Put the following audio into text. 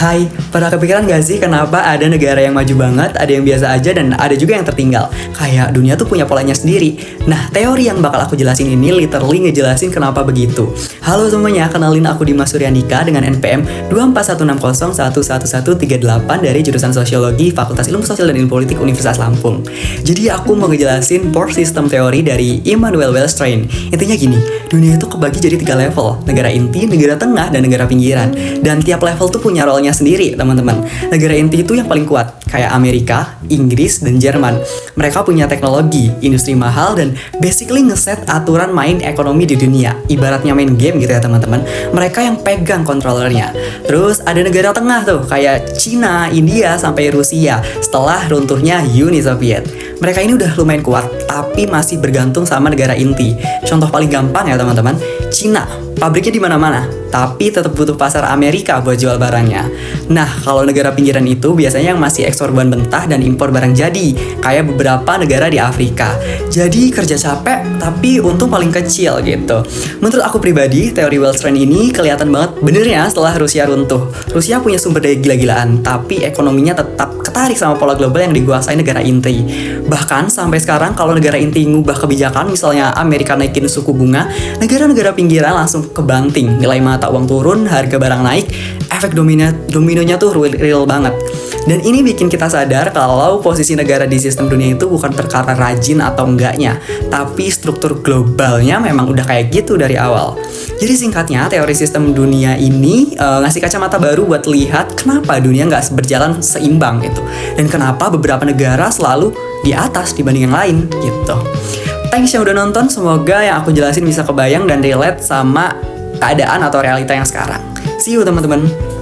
Hai, pernah kepikiran gak sih kenapa ada negara yang maju banget, ada yang biasa aja, dan ada juga yang tertinggal? Kayak dunia tuh punya polanya sendiri. Nah, teori yang bakal aku jelasin ini literally ngejelasin kenapa begitu. Halo semuanya, kenalin aku Dimas Suryandika dengan NPM 24160111138 dari jurusan Sosiologi Fakultas Ilmu Sosial dan Ilmu Politik Universitas Lampung. Jadi aku mau ngejelasin Bohr System Theory dari Immanuel Wellstrain. Intinya gini, dunia itu kebagi jadi 3 level, negara inti, negara tengah, dan negara pinggiran. Dan tiap level tuh punya role sendiri, teman-teman. Negara inti itu yang paling kuat, kayak Amerika, Inggris, dan Jerman. Mereka punya teknologi, industri mahal, dan basically ngeset aturan main ekonomi di dunia. Ibaratnya main game gitu ya, teman-teman. Mereka yang pegang kontrolernya. Terus ada negara tengah tuh, kayak Cina, India, sampai Rusia setelah runtuhnya Uni Soviet. Mereka ini udah lumayan kuat, tapi masih bergantung sama negara inti. Contoh paling gampang ya, teman-teman, Cina. Pabriknya di mana-mana, tapi tetap butuh pasar Amerika buat jual barangnya. Nah, kalau negara pinggiran itu biasanya yang masih ekspor bahan mentah dan impor barang jadi, kayak beberapa negara di Afrika. Jadi kerja capek, tapi untung paling kecil gitu. Menurut aku pribadi, teori Wellstrain ini kelihatan banget benernya setelah Rusia runtuh. Rusia punya sumber daya gila-gilaan, tapi ekonominya tetap ketarik sama pola global yang dikuasai negara inti. Bahkan sampai sekarang kalau negara inti ngubah kebijakan, misalnya Amerika naikin suku bunga, negara-negara pinggiran langsung kebanting, nilai mata uang turun, harga barang naik, efek dominonya tuh real banget. Dan ini bikin kita sadar kalau posisi negara di sistem dunia itu bukan perkara rajin atau enggaknya, tapi struktur globalnya memang udah kayak gitu dari awal. Jadi singkatnya, teori sistem dunia ini ngasih kacamata baru buat lihat kenapa dunia nggak berjalan seimbang gitu, dan kenapa beberapa negara selalu di atas dibanding yang lain gitu. Thanks yang udah nonton, semoga yang aku jelasin bisa kebayang dan relate sama keadaan atau realita yang sekarang. See you teman-teman.